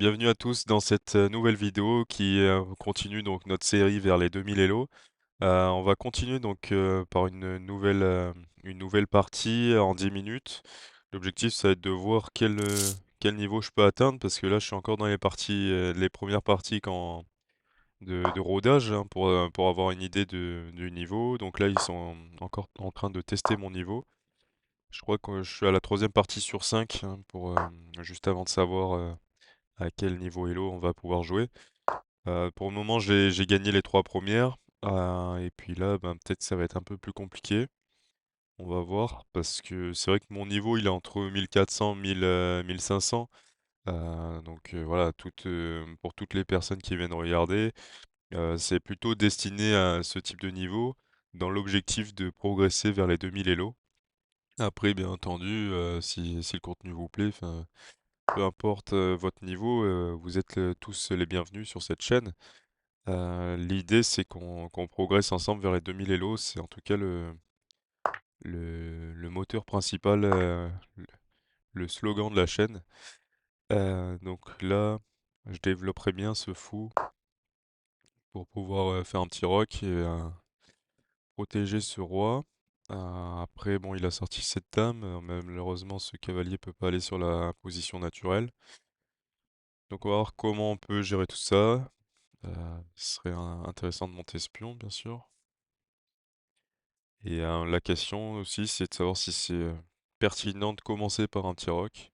Bienvenue à tous dans cette nouvelle vidéo qui continue donc notre série vers les 2000 Elo. On va continuer donc par une nouvelle partie en 10 minutes. L'objectif ça va être de voir quel niveau je peux atteindre parce que là je suis encore dans les premières parties de rodage hein, pour avoir une idée du niveau. Donc là ils sont encore en train de tester mon niveau. Je crois que je suis à la troisième partie sur 5 hein, juste avant de savoir à quel niveau Elo on va pouvoir jouer. Pour le moment, j'ai gagné les 3 premières. Et puis là, ben, peut-être ça va être un peu plus compliqué. On va voir, parce que c'est vrai que mon niveau, il est entre 1400, 1000, 1500. Donc voilà, pour toutes les personnes qui viennent regarder, c'est plutôt destiné à ce type de niveau, dans l'objectif de progresser vers les 2000 Elo. Après, bien entendu, si le contenu vous plaît, enfin, peu importe votre niveau, vous êtes tous les bienvenus sur cette chaîne. L'idée, c'est qu'on progresse ensemble vers les 2000 Elo. C'est en tout cas le moteur principal, le slogan de la chaîne. Donc là, je développerai bien ce fou pour pouvoir faire un petit rock et protéger ce roi. Après, bon, il a sorti cette dame. Mais malheureusement, ce cavalier peut pas aller sur la position naturelle. Donc on va voir comment on peut gérer tout ça. Ce serait intéressant de monter espion, bien sûr. Et la question aussi, c'est de savoir si c'est pertinent de commencer par un petit rock.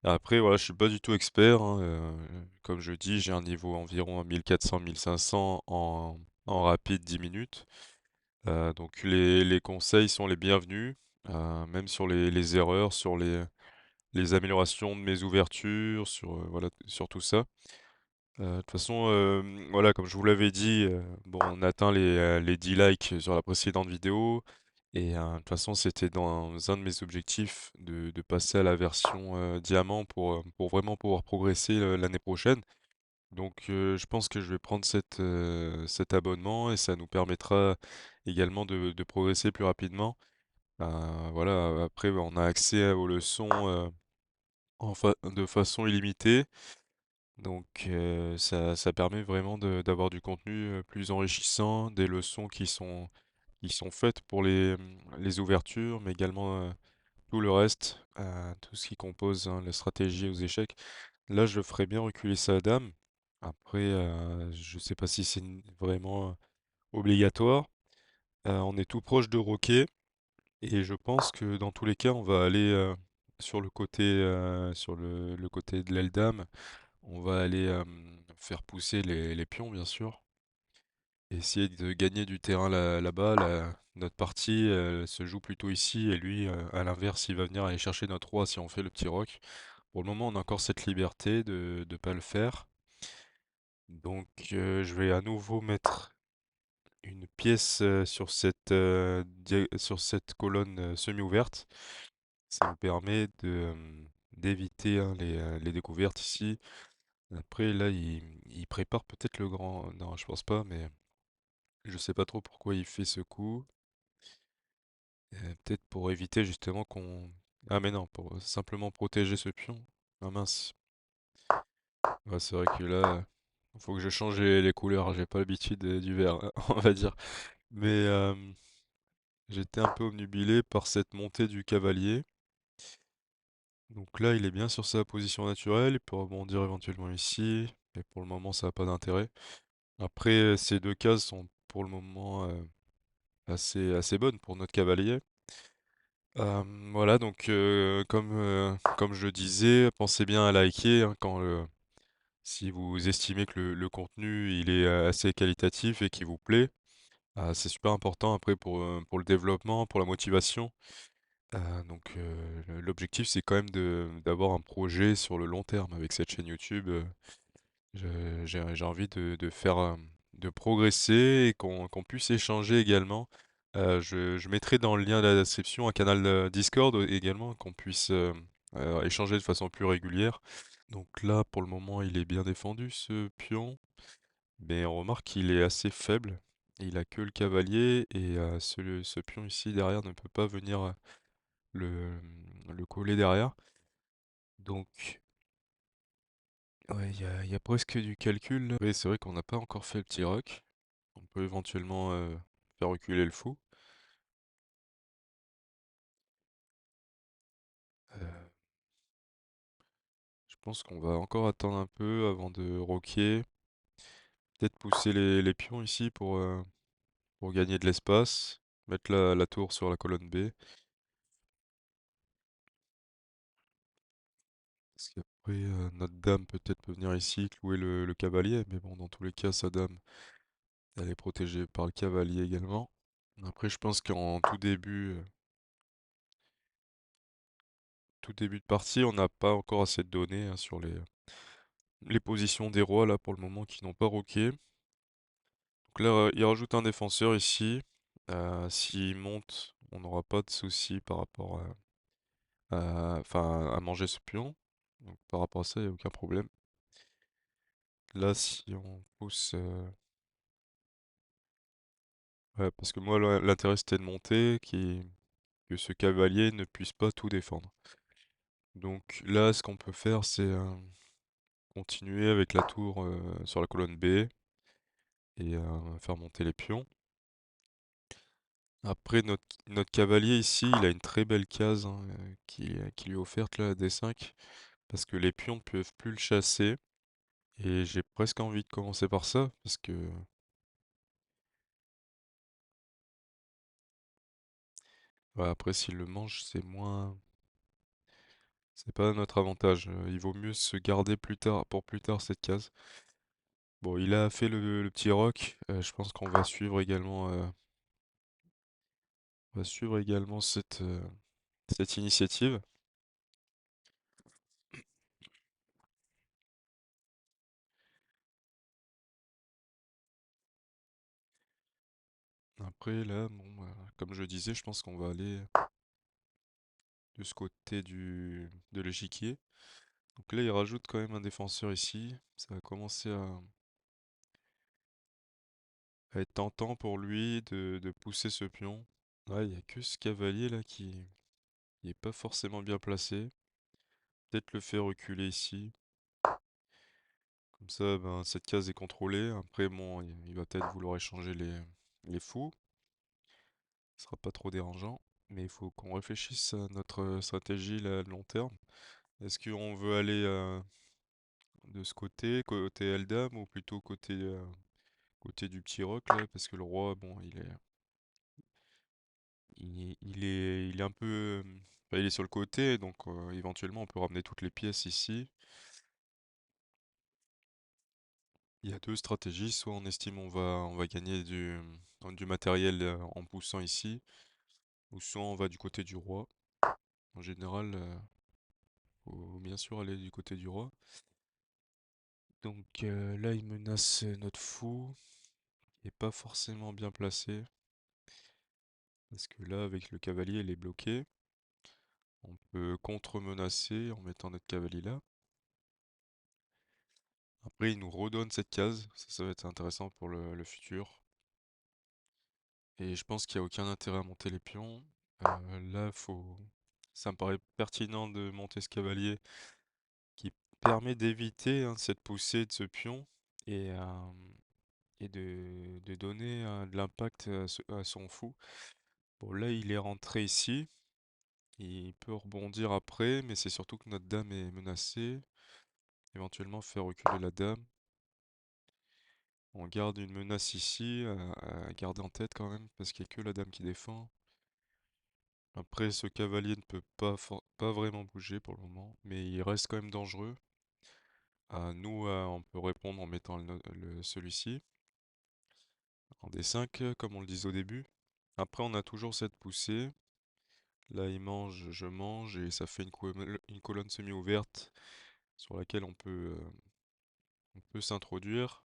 Après, voilà, je suis pas du tout expert, hein, comme je dis, j'ai un niveau environ à 1400-1500 en rapide 10 minutes. Donc les conseils sont les bienvenus, même sur les erreurs, sur les améliorations de mes ouvertures, voilà, sur tout ça. De toute façon, voilà, comme je vous l'avais dit, bon, on atteint les 10 likes sur la précédente vidéo. Et de toute façon, c'était dans un de mes objectifs de passer à la version diamant pour vraiment pouvoir progresser l'année prochaine. Donc, je pense que je vais prendre cet abonnement et ça nous permettra également de progresser plus rapidement. Voilà, après, on a accès aux leçons de façon illimitée. Donc ça permet vraiment d'avoir du contenu plus enrichissant, des leçons qui sont faites pour les ouvertures, mais également tout le reste, tout ce qui compose hein, la stratégie aux échecs. Là, je ferais bien reculer sa dame. Après, je sais pas si c'est vraiment obligatoire. On est tout proche de Roquet, et je pense que dans tous les cas, on va aller sur le côté de l'aile dame. On va aller faire pousser les pions, bien sûr. Et essayer de gagner du terrain là-bas. Notre partie se joue plutôt ici. Et lui, à l'inverse, il va venir aller chercher notre roi si on fait le petit roc. Pour le moment, on a encore cette liberté de ne pas le faire. Donc, je vais à nouveau mettre une pièce sur cette colonne semi-ouverte. Ça nous permet d'éviter hein, les découvertes ici. Après, là, il prépare peut-être le grand. Non, je pense pas, mais je sais pas trop pourquoi il fait ce coup. Peut-être pour éviter justement qu'on. Ah, mais non, pour simplement protéger ce pion. Ah mince. Ouais, c'est vrai que là, il faut que je change les couleurs. J'ai pas l'habitude du vert, on va dire. Mais j'étais un peu obnubilé par cette montée du cavalier. Donc là, il est bien sur sa position naturelle. Il peut rebondir éventuellement ici. Mais pour le moment, ça n'a pas d'intérêt. Après, ces deux cases sont pour le moment assez bonnes pour notre cavalier. Voilà, donc comme je disais, pensez bien à liker hein, si vous estimez que le contenu il est assez qualitatif et qui vous plaît. C'est super important après pour le développement, pour la motivation. Donc l'objectif c'est quand même d'avoir un projet sur le long terme avec cette chaîne YouTube. J'ai envie de progresser et qu'on puisse échanger également. Je mettrai dans le lien de la description un canal Discord également, qu'on puisse échanger de façon plus régulière. Donc là, pour le moment, il est bien défendu ce pion, mais on remarque qu'il est assez faible. Il a que le cavalier et ce pion ici derrière ne peut pas venir le, le coller derrière. Donc Ouais, il y a presque du calcul là. Oui, c'est vrai qu'on n'a pas encore fait le petit rock. On peut éventuellement faire reculer le fou. Euh, je pense qu'on va encore attendre un peu avant de rocker. Peut-être pousser les pions ici pour gagner de l'espace. Mettre la tour sur la colonne B. Parce qu'après, notre dame peut venir ici clouer le cavalier. Mais bon, dans tous les cas, sa dame, elle est protégée par le cavalier également. Après, je pense qu'en tout début de partie, on n'a pas encore assez de données hein, sur les positions des rois là pour le moment qui n'ont pas roqué. Donc là, il rajoute un défenseur ici. S'il monte, on n'aura pas de souci par rapport enfin, à manger ce pion. Donc par rapport à ça, il n'y a aucun problème. Là, si on pousse... ouais, parce que moi, l'intérêt c'était de monter, que ce cavalier ne puisse pas tout défendre. Donc là, ce qu'on peut faire, c'est continuer avec la tour sur la colonne B et faire monter les pions. Après, notre cavalier ici, il a une très belle case hein, qui lui est offerte là à D5 parce que les pions ne peuvent plus le chasser. Et j'ai presque envie de commencer par ça parce que ouais, après, s'il le mange, c'est pas notre avantage. Il vaut mieux se garder plus tard pour plus tard cette case. Bon, il a fait le petit rock. Je pense qu'on va suivre également cette initiative. Après, là, bon, comme je disais, je pense qu'on va aller de ce côté de l'échiquier. Donc là, il rajoute quand même un défenseur ici. Ça va commencer à être tentant pour lui de pousser ce pion. Ouais, il n'y a que ce cavalier là qui est pas forcément bien placé. Peut-être le faire reculer ici. Comme ça, ben, cette case est contrôlée. Après, bon, il va peut-être vouloir échanger les fous. Ce sera pas trop dérangeant. Mais il faut qu'on réfléchisse à notre stratégie là, à long terme. Est-ce qu'on veut aller de ce côté Eldam, ou plutôt côté du petit roc là? Parce que le roi, bon, il est un peu... enfin, il est sur le côté, donc éventuellement on peut ramener toutes les pièces ici. Il y a deux stratégies, soit on estime on va gagner du matériel en poussant ici, ou soit on va du côté du roi. En général, faut bien sûr aller du côté du roi. Donc là, il menace notre fou, qui est pas forcément bien placé, parce que là, avec le cavalier, il est bloqué. On peut contre-menacer en mettant notre cavalier là. Après, il nous redonne cette case, ça va être intéressant pour le futur. Et je pense qu'il n'y a aucun intérêt à monter les pions. Là, ça me paraît pertinent de monter ce cavalier qui permet d'éviter hein, cette poussée de ce pion et, de donner de l'impact à son fou. Bon, là, il est rentré ici. Il peut rebondir après, mais c'est surtout que notre dame est menacée. Éventuellement faire reculer la dame. On garde une menace ici à garder en tête quand même, parce qu'il n'y a que la dame qui défend. Après, ce cavalier ne peut pas vraiment bouger pour le moment, mais il reste quand même dangereux. Nous, on peut répondre en mettant celui-ci en D5, comme on le disait au début. Après, on a toujours cette poussée. Là, il mange, je mange, et ça fait une colonne semi-ouverte sur laquelle on peut s'introduire.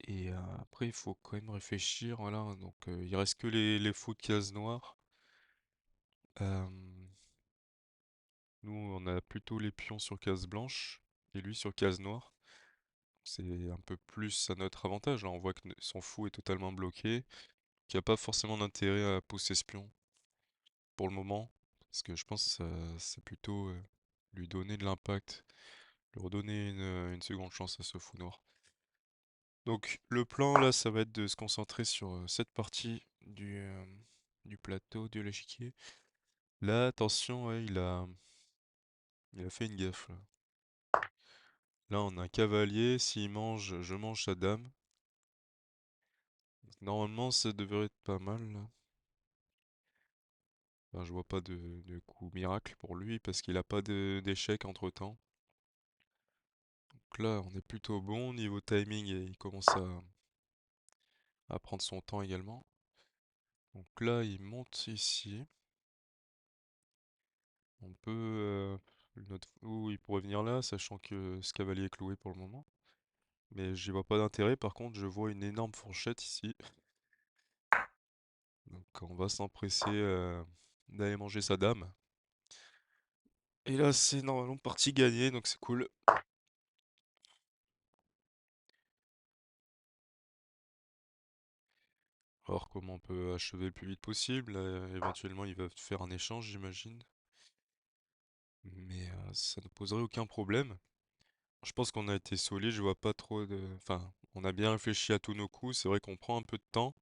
Et après, il faut quand même réfléchir. Voilà, donc il reste que les fous de case noire. Euh, Nous, on a plutôt les pions sur case blanche et lui sur case noire. C'est un peu plus à notre avantage. Là, on voit que son fou est totalement bloqué, qu'il n'y a pas forcément d'intérêt à pousser ce pion pour le moment, parce que je pense que c'est plutôt lui donner de l'impact, lui redonner une seconde chance à ce fou noir. Donc le plan là, ça va être de se concentrer sur cette partie du plateau de l'échiquier. Là, attention, ouais, il a fait une gaffe là. Là, on a un cavalier, s'il mange, je mange sa dame. Normalement, ça devrait être pas mal là. Enfin, je vois pas de coup miracle pour lui parce qu'il a pas d'échec entre-temps. Donc là, on est plutôt bon niveau timing et il commence à prendre son temps également. Donc là, il monte ici. On peut... Ou il pourrait venir là, sachant que ce cavalier est cloué pour le moment. Mais j'y vois pas d'intérêt. Par contre, je vois une énorme fourchette ici. Donc on va s'empresser d'aller manger sa dame. Et là, c'est normalement partie gagnée, donc c'est cool. Alors comment on peut achever le plus vite possible? Éventuellement, il va faire un échange, j'imagine. Mais ça ne poserait aucun problème. Je pense qu'on a été solide, je vois pas trop de... Enfin, on a bien réfléchi à tous nos coups, c'est vrai qu'on prend un peu de temps.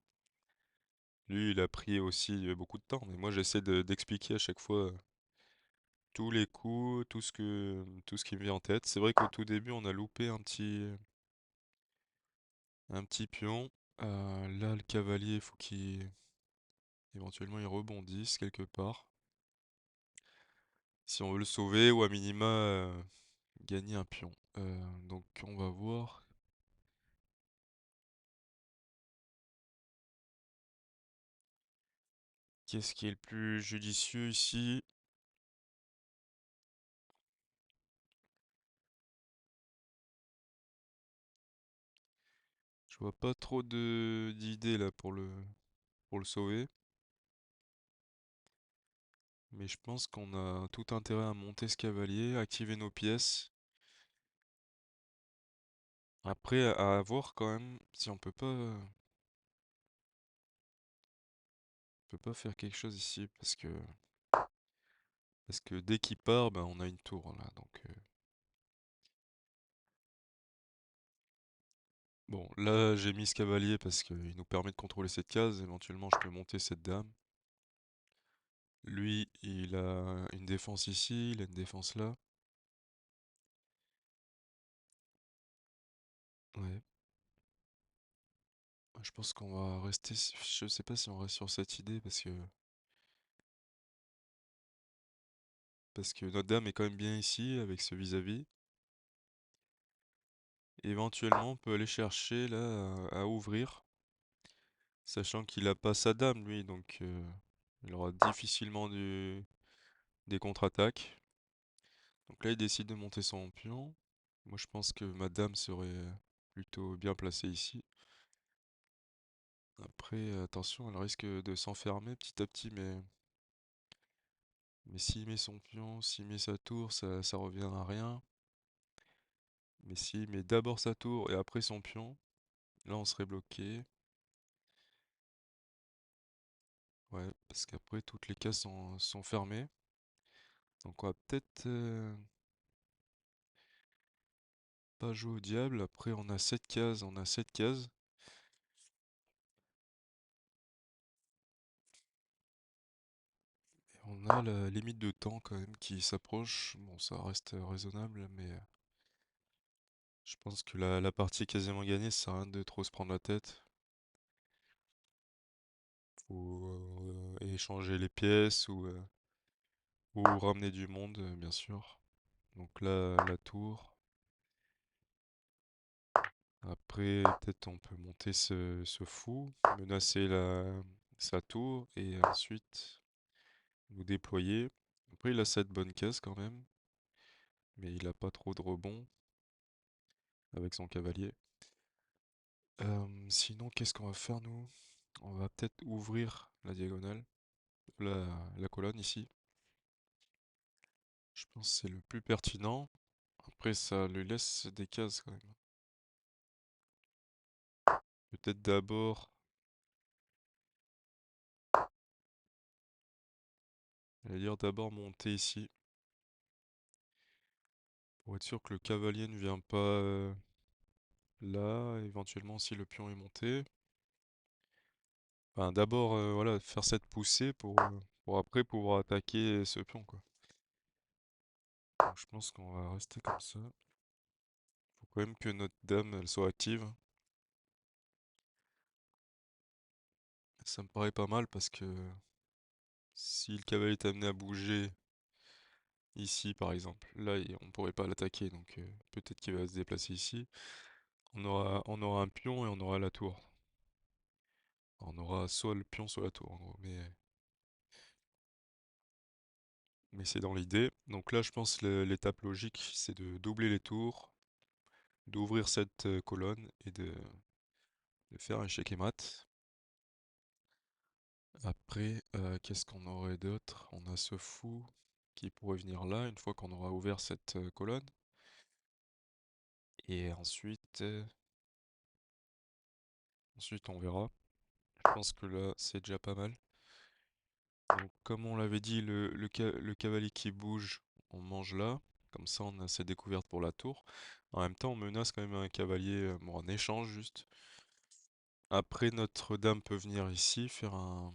Lui, il a pris aussi beaucoup de temps, mais moi j'essaie d'expliquer à chaque fois tous les coups, tout ce qui me vient en tête. C'est vrai qu'au tout début, on a loupé un petit pion. Là, le cavalier, il faut qu'il éventuellement il rebondisse quelque part. Si on veut le sauver ou à minima gagner un pion. Donc on va voir. Qu'est-ce qui est le plus judicieux ici? Je vois pas trop de d'idées là pour le sauver. Mais je pense qu'on a tout intérêt à monter ce cavalier, activer nos pièces. Après, à voir quand même si on peut pas faire quelque chose ici parce que dès qu'il part, ben on a une tour là. Donc bon, là j'ai mis ce cavalier parce qu'il nous permet de contrôler cette case. Éventuellement, je peux monter cette dame. Lui, il a une défense ici, il a une défense là. Ouais. Je pense qu'on va rester. Je sais pas si on reste sur cette idée parce que notre dame est quand même bien ici avec ce vis-à-vis. Éventuellement, on peut aller chercher là à ouvrir, sachant qu'il a pas sa dame lui, donc il aura difficilement des contre-attaques. Donc là, il décide de monter son pion. Moi, je pense que ma dame serait plutôt bien placée ici. Après, attention, elle risque de s'enfermer petit à petit, mais s'il met son pion, s'il met sa tour, ça revient à rien. Mais s'il met d'abord sa tour et après son pion, là, on serait bloqué. Ouais, parce qu'après, toutes les cases sont fermées. Donc on va peut-être pas jouer au diable. Après, on a 7 cases, on a 7 cases. Et on a la limite de temps quand même qui s'approche. Bon, ça reste raisonnable, mais je pense que la partie est quasiment gagnée, ça sert à rien de trop se prendre la tête. Faut échanger les pièces ou ramener du monde, bien sûr. Donc là, la tour. Après, peut-être on peut monter ce fou, menacer sa tour et ensuite nous déployer. Après, il a cette bonne caisse quand même, mais il a pas trop de rebond avec son cavalier. Sinon, qu'est-ce qu'on va faire nous? On va peut-être ouvrir la diagonale, la colonne ici. Je pense que c'est le plus pertinent. Après, ça lui laisse des cases quand même. Peut-être d'abord, j'allais dire d'abord monter ici. Pour être sûr que le cavalier ne vient pas là, éventuellement si le pion est monté. Enfin, d'abord, voilà, faire cette poussée pour après pouvoir attaquer ce pion, quoi. Donc, je pense qu'on va rester comme ça. Faut quand même que notre dame, elle soit active. Ça me paraît pas mal parce que si le cavalier est amené à bouger ici, par exemple, là, on pourrait pas l'attaquer, donc peut-être qu'il va se déplacer ici. On aura un pion et on aura la tour. On aura soit le pion, soit la tour, en gros. Mais c'est dans l'idée. Donc là, je pense l'étape logique, c'est de doubler les tours, d'ouvrir cette colonne et de faire un échec et mat. Après, qu'est-ce qu'on aurait d'autre? On a ce fou qui pourrait venir là une fois qu'on aura ouvert cette colonne. Et ensuite on verra. Je pense que là, c'est déjà pas mal. Donc, comme on l'avait dit, le cavalier qui bouge, on mange là. Comme ça, on a ses découvertes pour la tour. En même temps, on menace quand même un cavalier, bon, en échange juste. Après, notre dame peut venir ici, faire un...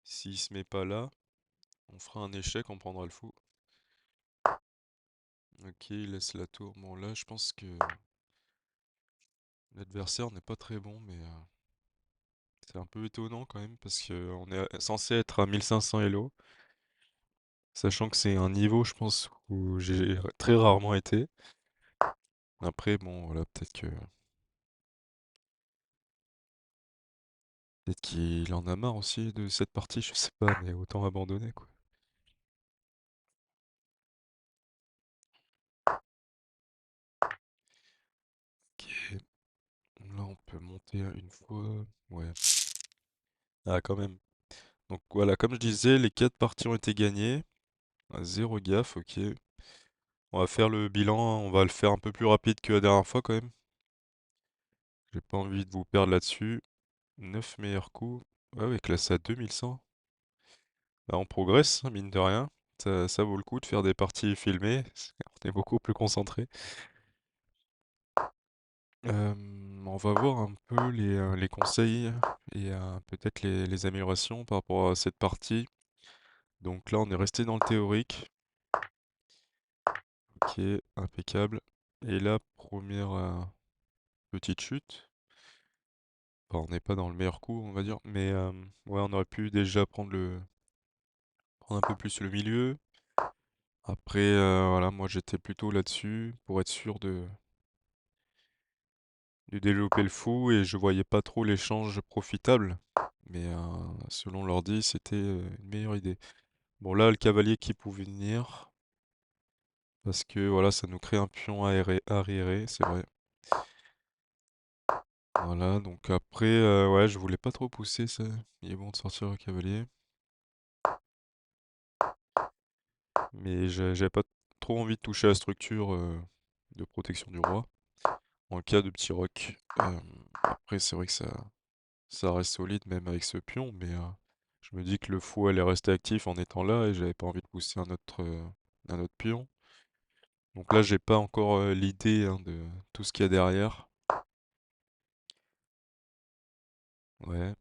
S'il se met pas là, on fera un échec, on prendra le fou. Ok, il laisse la tour. Bon, là, je pense que l'adversaire n'est pas très bon, mais c'est un peu étonnant quand même, parce qu'on est censé être à 1500 Elo, sachant que c'est un niveau, je pense, où j'ai très rarement été. Après, bon, voilà, peut-être qu'il en a marre aussi de cette partie, je sais pas, mais autant abandonner, quoi. Ok, là, on peut monter une fois. Ouais. Ah, quand même. Donc voilà, comme je disais, les 4 parties ont été gagnées. À zéro gaffe, ok. On va faire le bilan, on va le faire un peu plus rapide que la dernière fois quand même. J'ai pas envie de vous perdre là-dessus. 9 meilleurs coups. Ouais, ouais, classé à 2100. Bah, on progresse, hein, mine de rien. Ça vaut le coup de faire des parties filmées. On est beaucoup plus concentré. Euh, on va voir un peu les conseils et peut-être les améliorations par rapport à cette partie. Donc là, on est resté dans le théorique. Ok, impeccable. Et là, première petite chute. Enfin, on n'est pas dans le meilleur coup, on va dire. Mais ouais, on aurait pu déjà prendre un peu plus le milieu. Après, voilà, moi j'étais plutôt là-dessus pour être sûr de développer le fou et je voyais pas trop l'échange profitable. Mais selon l'ordi, c'était une meilleure idée. Bon, là, le cavalier qui pouvait venir, parce que voilà, ça nous crée un pion arriéré, c'est vrai. Voilà, donc après, ouais, je voulais pas trop pousser ça. Il est bon de sortir le cavalier. Mais j'avais pas trop envie de toucher à la structure de protection du roi, en cas de petit roc. Après, c'est vrai que ça reste solide même avec ce pion, mais je me dis que le fou allait rester actif en étant là et j'avais pas envie de pousser un autre pion. Donc là, j'ai pas encore l'idée hein, de tout ce qu'il y a derrière. Ouais,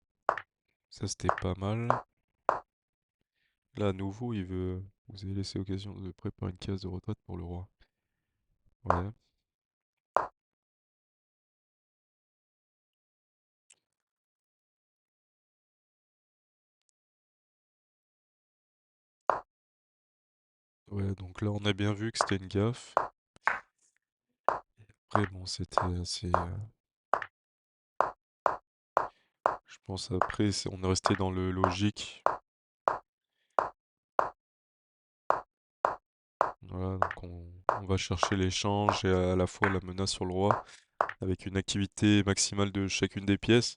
ça c'était pas mal. Là, à nouveau, vous avez laissé l'occasion de préparer une case de retraite pour le roi. Ouais, ouais, donc là, on a bien vu que c'était une gaffe. Après, bon, c'était assez. Je pense après, on est resté dans le logique. Voilà, donc on va chercher l'échange et à la fois la menace sur le roi, avec une activité maximale de chacune des pièces.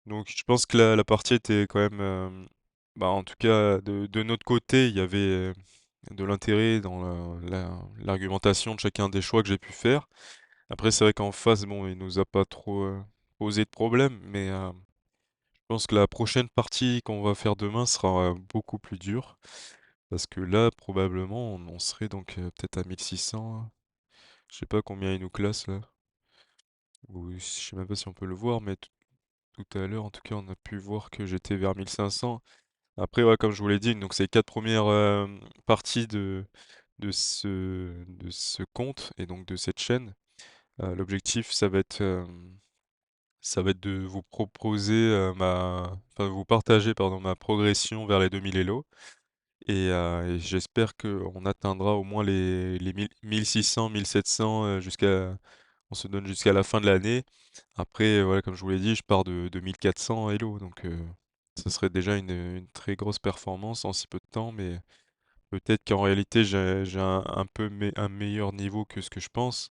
Donc je pense que la partie était quand même, bah, en tout cas de notre côté, il y avait de l'intérêt dans l'argumentation de chacun des choix que j'ai pu faire. Après c'est vrai qu'en face, bon, il nous a pas trop posé de problème, mais je pense que la prochaine partie qu'on va faire demain sera beaucoup plus dure. Parce que là, probablement, on serait donc peut-être à 1600, hein. Je sais pas combien il nous classe là. Ou je sais même pas si on peut le voir, mais tout à l'heure, en tout cas, on a pu voir que j'étais vers 1500. Après, ouais, comme je vous l'ai dit, donc c'est les 4 premières parties de ce compte et donc de cette chaîne. L'objectif, ça va être de vous proposer enfin, vous partager, pardon, ma progression vers les 2000 Elo. Et j'espère qu'on atteindra au moins les 1600, 1700 on se donne jusqu'à la fin de l'année. Après, voilà, comme je vous l'ai dit, je pars de 1400 Elo, donc ça serait déjà une très grosse performance en si peu de temps, mais peut-être qu'en réalité j'ai un peu un meilleur niveau que ce que je pense.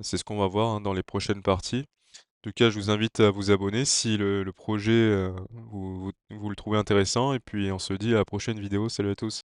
C'est ce qu'on va voir, hein, dans les prochaines parties. En tout cas, je vous invite à vous abonner si le projet, vous le trouvez intéressant, et puis on se dit à la prochaine vidéo. Salut à tous.